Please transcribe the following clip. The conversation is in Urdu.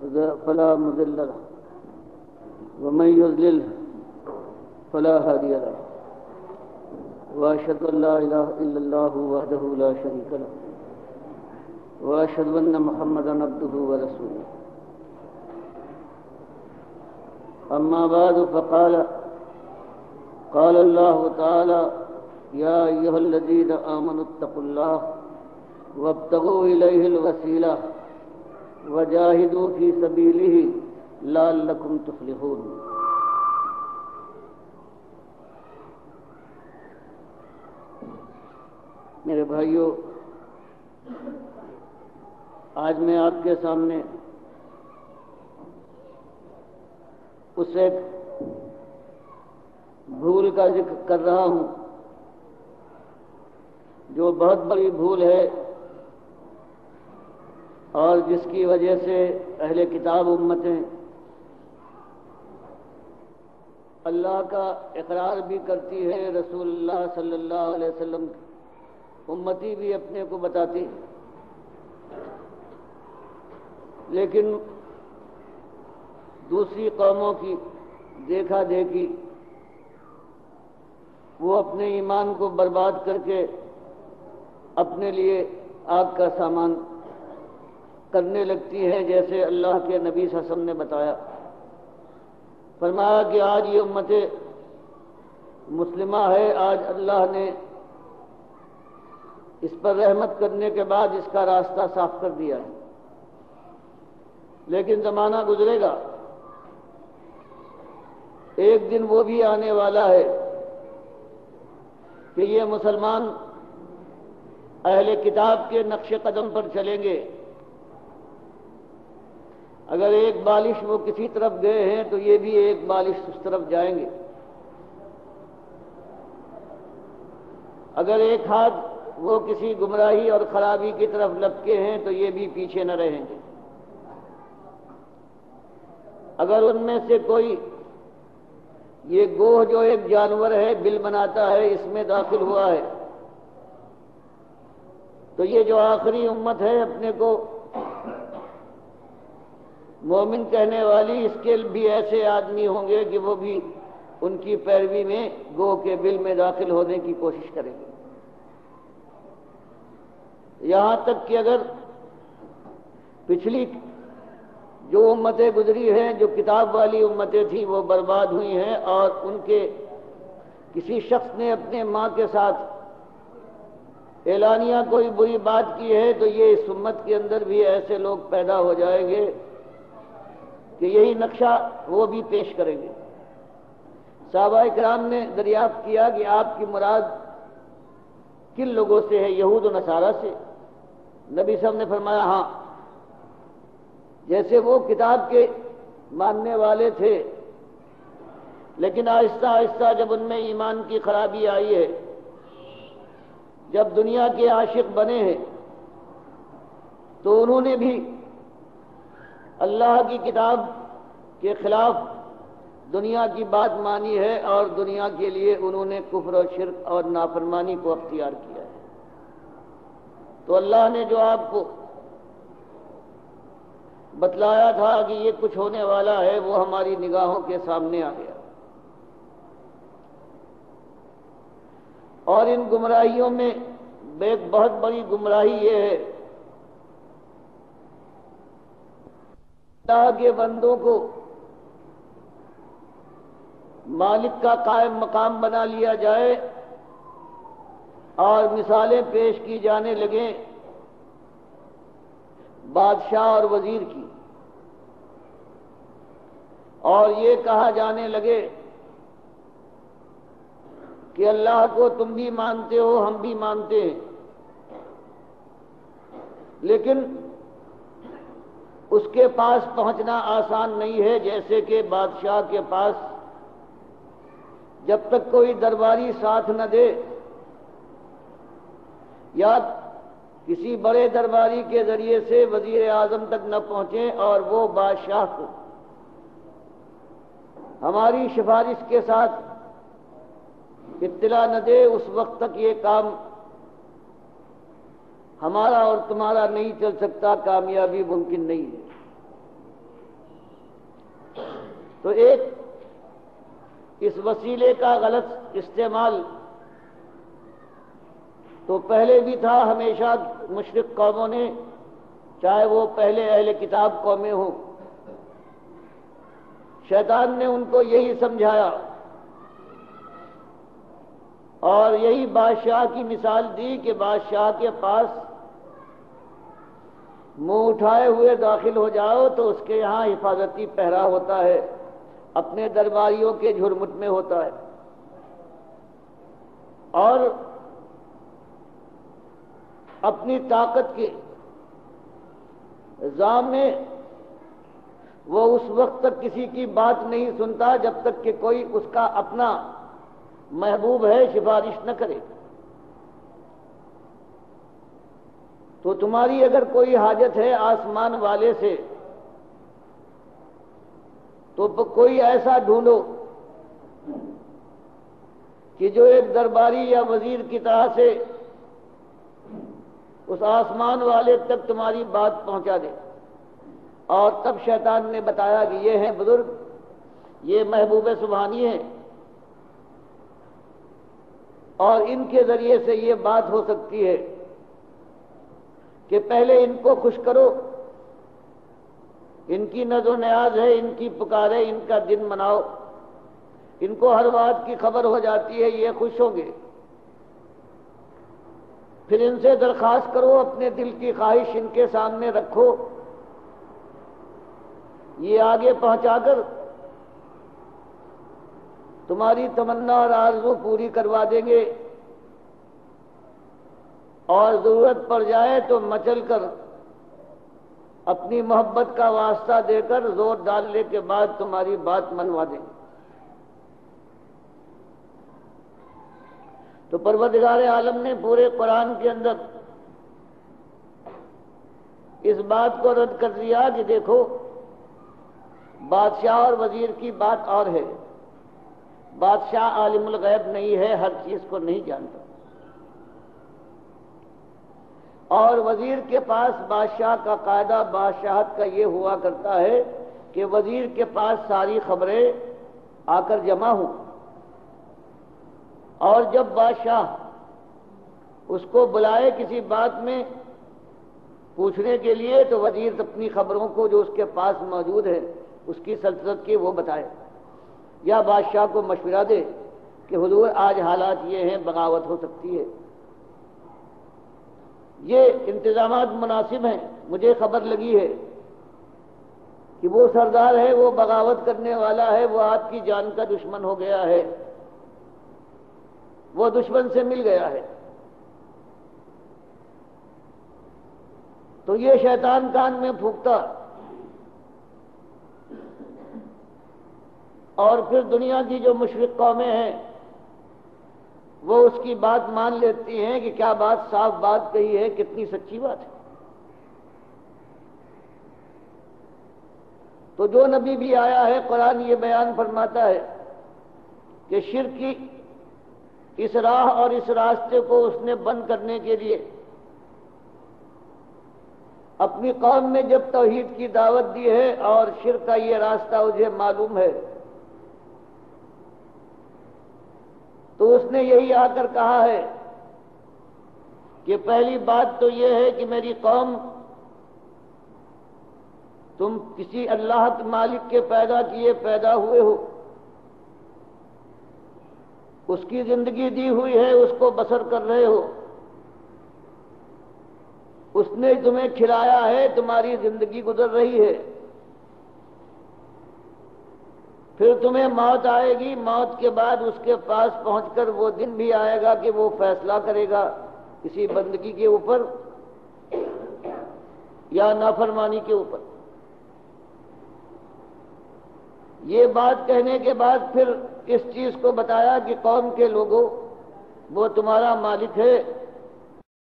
فلا مضل له ومن يضلل فلا هادي له وأشهد أن لا إله إلا الله وحده لا شريك له وأشهد أن محمدا عبده ورسوله أما بعد فقال الله تعالى يا أيها الذين آمنوا اتقوا الله وابتغوا إليه الوسيلة وجاهدوا في سبيله لعلكم تفلحون۔ میرے بھائیو، آج میں آپ کے سامنے اس ایک بھول کا ذکر کر رہا ہوں جو بہت بڑی بھول ہے اور جس کی وجہ سے اہل کتاب امتیں اللہ کا اقرار بھی کرتی ہے، رسول اللہ صلی اللہ علیہ وسلم امتی بھی اپنے کو بتاتی، لیکن دوسری قوموں کی دیکھا دیکھی وہ اپنے ایمان کو برباد کر کے اپنے لیے آگ کا سامان کرنے لگتی ہے، جیسے اللہ کے نبی صلی اللہ علیہ وسلم نے بتایا، فرمایا کہ آج یہ امت مسلمہ ہے، آج اللہ نے اس پر رحمت کرنے کے بعد اس کا راستہ صاف کر دیا ہے، لیکن زمانہ گزرے گا، ایک دن وہ بھی آنے والا ہے کہ یہ مسلمان اہل کتاب کے نقش قدم پر چلیں گے۔ اگر ایک بالش وہ کسی طرف گئے ہیں تو یہ بھی ایک بالش اس طرف جائیں گے، اگر ایک ہاتھ وہ کسی گمراہی اور خرابی کی طرف لپکے ہیں تو یہ بھی پیچھے نہ رہیں گے، اگر ان میں سے کوئی یہ گوہ جو ایک جانور ہے بل بناتا ہے اس میں داخل ہوا ہے تو یہ جو آخری امت ہے اپنے کو مومن کہنے والی، اس کے بھی ایسے آدمی ہوں گے کہ وہ بھی ان کی پیروی میں گوہ کے بل میں داخل ہونے کی کوشش کریں گے، یہاں تک کہ اگر پچھلی جو امتیں گزری ہیں، جو کتاب والی امتیں تھیں، وہ برباد ہوئی ہیں، اور ان کے کسی شخص نے اپنے ماں کے ساتھ اعلانیہ کوئی بری بات کی ہے تو یہ اس امت کے اندر بھی ایسے لوگ پیدا ہو جائیں گے کہ یہی نقشہ وہ بھی پیش کریں گے۔ صحابہ کرام نے دریافت کیا کہ آپ کی مراد کن لوگوں سے ہے؟ یہود و نصارہ سے؟ نبی صاحب نے فرمایا ہاں، جیسے وہ کتاب کے ماننے والے تھے لیکن آہستہ آہستہ جب ان میں ایمان کی خرابی آئی ہے، جب دنیا کے عاشق بنے ہیں تو انہوں نے بھی اللہ کی کتاب کے خلاف دنیا کی بات مانی ہے اور دنیا کے لیے انہوں نے کفر و شرک اور نافرمانی کو اختیار کیا ہے۔ تو اللہ نے جو آپ کو بتلایا تھا کہ یہ کچھ ہونے والا ہے وہ ہماری نگاہوں کے سامنے آ گیا، اور ان گمراہیوں میں ایک بہت بڑی گمراہی یہ ہے اللہ کے بندوں کو مالک کا قائم مقام بنا لیا جائے اور مثالیں پیش کی جانے لگیں بادشاہ اور وزیر کی، اور یہ کہا جانے لگے کہ اللہ کو تم بھی مانتے ہو ہم بھی مانتے ہیں، لیکن اس کے پاس پہنچنا آسان نہیں ہے، جیسے کہ بادشاہ کے پاس جب تک کوئی درباری ساتھ نہ دے یا کسی بڑے درباری کے ذریعے سے وزیر اعظم تک نہ پہنچے اور وہ بادشاہ کو ہماری سفارش کے ساتھ اطلاع نہ دے، اس وقت تک یہ کام ہمارا اور تمہارا نہیں چل سکتا، کامیابی ممکن نہیں ہے۔ تو ایک اس وسیلے کا غلط استعمال تو پہلے بھی تھا ہمیشہ مشرک قوموں نے، چاہے وہ پہلے اہل کتاب قومیں ہوں، شیطان نے ان کو یہی سمجھایا اور یہی بادشاہ کی مثال دی کہ بادشاہ کے پاس منہ اٹھائے ہوئے داخل ہو جاؤ تو اس کے یہاں حفاظتی پہرا ہوتا ہے، اپنے درباریوں کے جھرمٹ میں ہوتا ہے، اور اپنی طاقت کے الزام میں وہ اس وقت تک کسی کی بات نہیں سنتا جب تک کہ کوئی اس کا اپنا محبوب ہے سفارش نہ کرے۔ تو تمہاری اگر کوئی حاجت ہے آسمان والے سے تو کوئی ایسا ڈھونڈو کہ جو ایک درباری یا وزیر کی طرح سے اس آسمان والے تک تمہاری بات پہنچا دے۔ اور تب شیطان نے بتایا کہ یہ ہیں بزرگ، یہ محبوب سبحانی ہیں، اور ان کے ذریعے سے یہ بات ہو سکتی ہے کہ پہلے ان کو خوش کرو، ان کی نظر و نیاز ہے، ان کی پکار ہے، ان کا دن مناؤ، ان کو ہر بات کی خبر ہو جاتی ہے، یہ خوش ہوں گے۔ پھر ان سے درخواست کرو، اپنے دل کی خواہش ان کے سامنے رکھو، یہ آگے پہنچا کر تمہاری تمنا اور آرزو پوری کروا دیں گے، اور ضرورت پڑ جائے تو مچل کر اپنی محبت کا واسطہ دے کر زور ڈالنے کے بعد تمہاری بات منوا دیں گے۔ تو پروردگار عالم نے پورے قرآن کے اندر اس بات کو رد کر دیا کہ دیکھو بادشاہ اور وزیر کی بات اور ہے، بادشاہ عالم الغیب نہیں ہے، ہر چیز کو نہیں جانتا، اور وزیر کے پاس بادشاہ کا قاعدہ بادشاہت کا یہ ہوا کرتا ہے کہ وزیر کے پاس ساری خبریں آ کر جمع ہوں، اور جب بادشاہ اس کو بلائے کسی بات میں پوچھنے کے لیے تو وزیر اپنی خبروں کو جو اس کے پاس موجود ہے اس کی سلطنت کی وہ بتائے، یا بادشاہ کو مشورہ دے کہ حضور آج حالات یہ ہیں، بغاوت ہو سکتی ہے، یہ انتظامات مناسب ہیں، مجھے خبر لگی ہے کہ وہ سردار ہے، وہ بغاوت کرنے والا ہے، وہ آپ کی جان کا دشمن ہو گیا ہے، وہ دشمن سے مل گیا ہے۔ تو یہ شیطان کان میں پھونکتا اور پھر دنیا کی جو مشرک قومیں ہیں وہ اس کی بات مان لیتی ہیں کہ کیا بات صاف بات کہی ہے، کتنی سچی بات ہے۔ تو جو نبی بھی آیا ہے قرآن یہ بیان فرماتا ہے کہ شرک کی اس راہ اور اس راستے کو اس نے بند کرنے کے لیے اپنی قوم میں جب توحید کی دعوت دی ہے اور شرک کا یہ راستہ مجھے معلوم ہے، تو اس نے یہی آ کر کہا ہے کہ پہلی بات تو یہ ہے کہ میری قوم، تم کسی اللہ کے مالک کے پیدا کیے پیدا ہوئے ہو، اس کی زندگی دی ہوئی ہے، اس کو بسر کر رہے ہو، اس نے تمہیں کھلایا ہے، تمہاری زندگی گزر رہی ہے، پھر تمہیں موت آئے گی، موت کے بعد اس کے پاس پہنچ کر وہ دن بھی آئے گا کہ وہ فیصلہ کرے گا کسی بندگی کے اوپر یا نافرمانی کے اوپر۔ یہ بات کہنے کے بعد پھر اس چیز کو بتایا کہ قوم کے لوگوں وہ تمہارا مالک ہے،